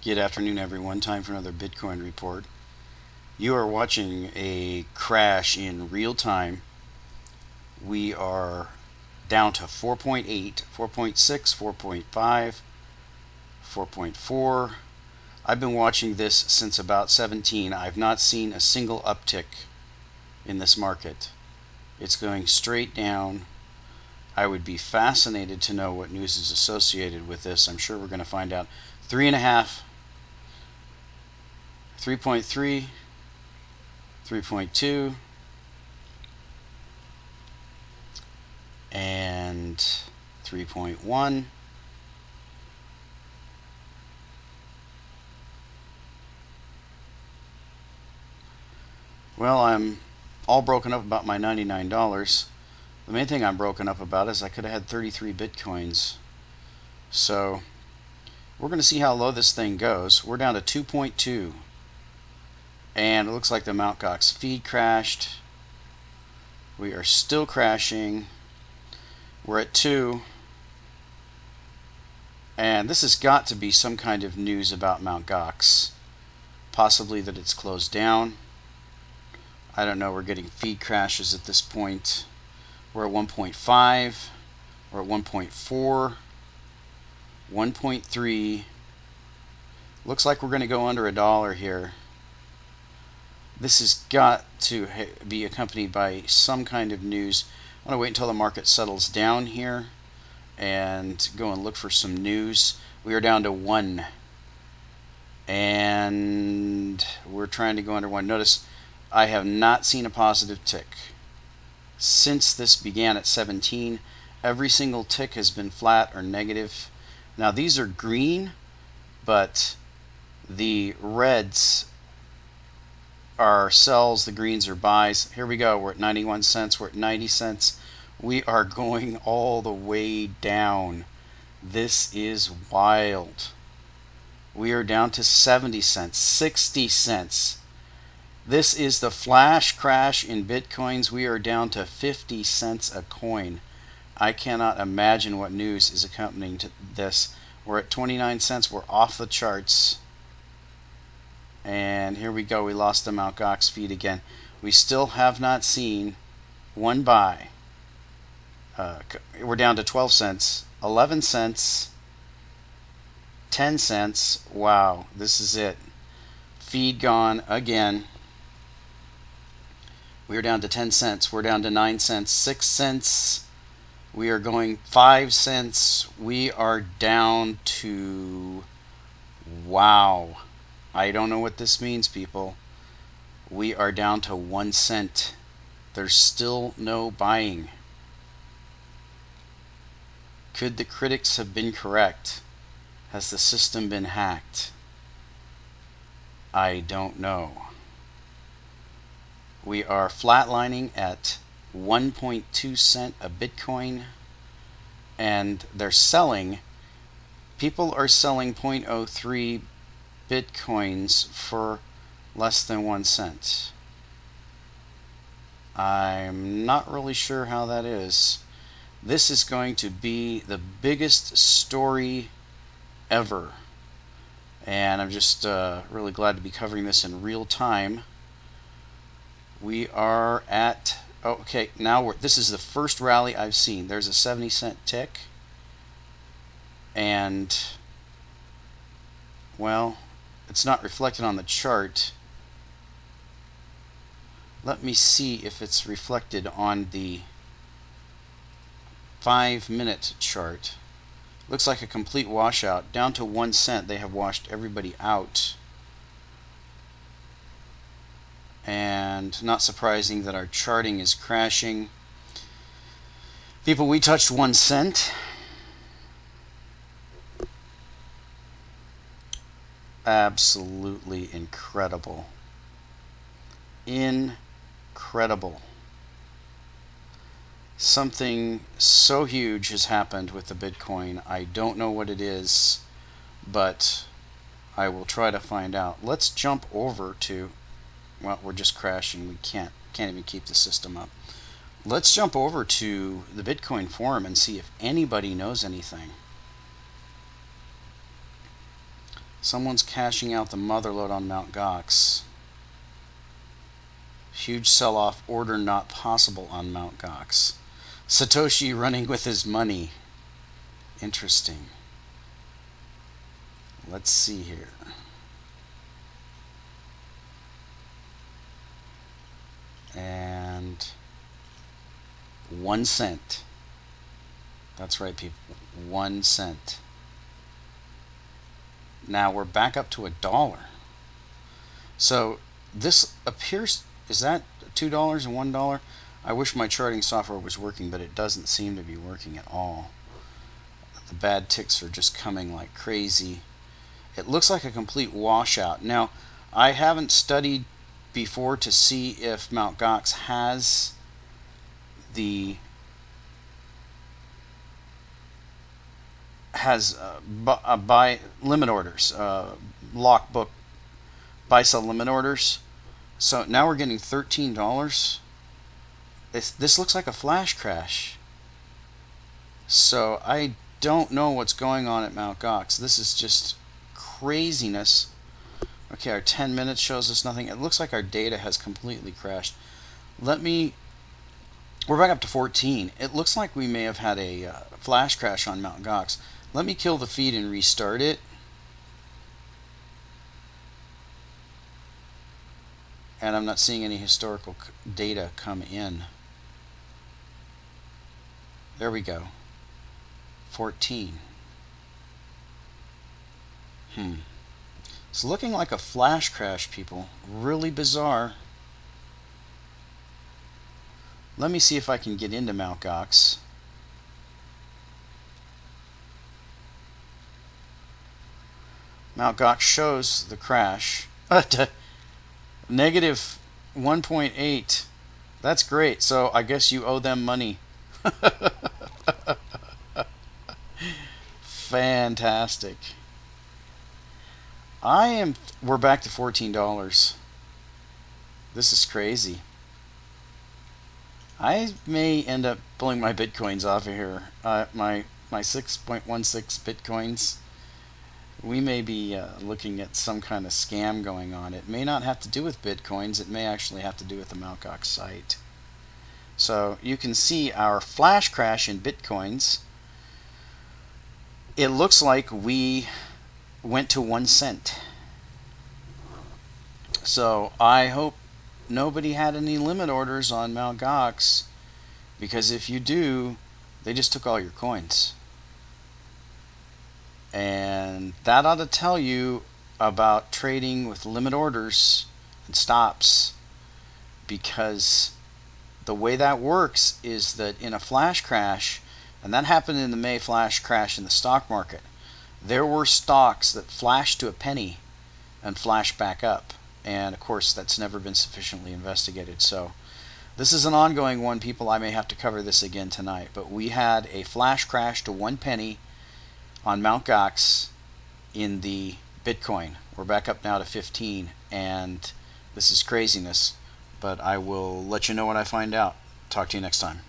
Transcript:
Good afternoon, everyone. Time for another Bitcoin report. You are watching a crash in real time. We are down to 4.8, 4.6, 4.5, 4.4. I've been watching this since about 17. I've not seen a single uptick in this market. It's going straight down. I would be fascinated to know what news is associated with this. I'm sure we're going to find out. 3.5, 3.3, 3.2, and 3.1. Well, I'm all broken up about my $99. The main thing I'm broken up about is I could have had 33 Bitcoins. So we're going to see how low this thing goes. We're down to 2.2. And it looks like the Mt. Gox feed crashed. We are still crashing. We're at 2. And this has got to be some kind of news about Mt. Gox. Possibly that it's closed down. I don't know. We're getting feed crashes at this point. We're at 1.5. We're at 1.4. 1.3. Looks like we're going to go under $1 here. This has got to be accompanied by some kind of news. I'm going to wait until the market settles down here and go and look for some news. We are down to 1. And we're trying to go under 1. Notice I have not seen a positive tick. Since this began at 17, every single tick has been flat or negative. Now these are green, but the reds are sells, the greens are buys. Here we go. We're at 91 cents. We're at 90 cents. We are going all the way down. This is wild. We are down to 70 cents, 60 cents. This is the flash crash in Bitcoins. We are down to 50 cents a coin. I cannot imagine what news is accompanying to this. We're at 29 cents. We're off the charts. And here we go. We lost the Mt. Gox feed again. We still have not seen one buy. We're down to 12 cents, 11 cents, 10 cents. Wow, this is it. Feed gone again. We are down to 10 cents. We're down to 9 cents, 6 cents. We are going 5 cents. We are down to, wow. I don't know what this means, people. We are down to 1 cent. There's still no buying. Could the critics have been correct? Has the system been hacked? I don't know. We are flatlining at 1.2 cent a Bitcoin, and they're selling. People are selling 0.03 Bitcoins for less than 1 cent. I'm not really sure how that is. This is going to be the biggest story ever, and I'm just really glad to be covering this in real time. We are at, okay, now this is the first rally I've seen. There's a 70 cent tick, and well, it's not reflected on the chart. Let me see if it's reflected on the 5-minute chart. Looks like a complete washout. Down to 1 cent, they have washed everybody out. And not surprising that our charting is crashing. People, we touched 1 cent. Absolutely incredible. Incredible. Something so huge has happened with the Bitcoin. I don't know what it is, but I will try to find out. Let's jump over to, well, we're just crashing. We can't even keep the system up. Let's jump over to the Bitcoin forum and see if anybody knows anything. Someone's cashing out the motherload on Mt. Gox. Huge sell-off, order not possible on Mt. Gox. Satoshi running with his money. Interesting. Let's see here. And 1 cent. That's right, people. 1 cent. Now we're back up to $1. So this appears, is that $2 and $1? I wish my charting software was working, but it doesn't seem to be working at all. The bad ticks are just coming like crazy. It looks like a complete washout. Now, I haven't studied before to see if Mt. Gox has the buy limit orders, lock book buy sell limit orders. So now we're getting $13. This looks like a flash crash. So I don't know what's going on at Mt. Gox. This is just craziness. Okay, our 10 minutes shows us nothing. It looks like our data has completely crashed. We're back up to 14. It looks like we may have had a flash crash on Mt. Gox. Let me kill the feed and restart it. And I'm not seeing any historical data come in. There we go. 14. It's looking like a flash crash, people. Really bizarre. Let me see if I can get into Mt. Gox. Mt. Gox shows the crash. Negative 1.8. That's great. So I guess you owe them money. Fantastic. We're back to $14. This is crazy. I may end up pulling my bitcoins off of here. My 6.16 bitcoins. We may be looking at some kind of scam going on. It may not have to do with bitcoins. It may actually have to do with the Mt. Gox site. So you can see our flash crash in bitcoins. It looks like we went to 1 cent. So I hope nobody had any limit orders on Mt. Gox, because if you do, they just took all your coins. And that ought to tell you about trading with limit orders and stops, because the way that works is that in a flash crash, and that happened in the May flash crash in the stock market, there were stocks that flashed to a penny and flashed back up. And of course, that's never been sufficiently investigated. So this is an ongoing one, people. I may have to cover this again tonight. But we had a flash crash to 1 penny on Mt. Gox in the Bitcoin. We're back up now to 15, and this is craziness. But I will let you know when I find out. Talk to you next time.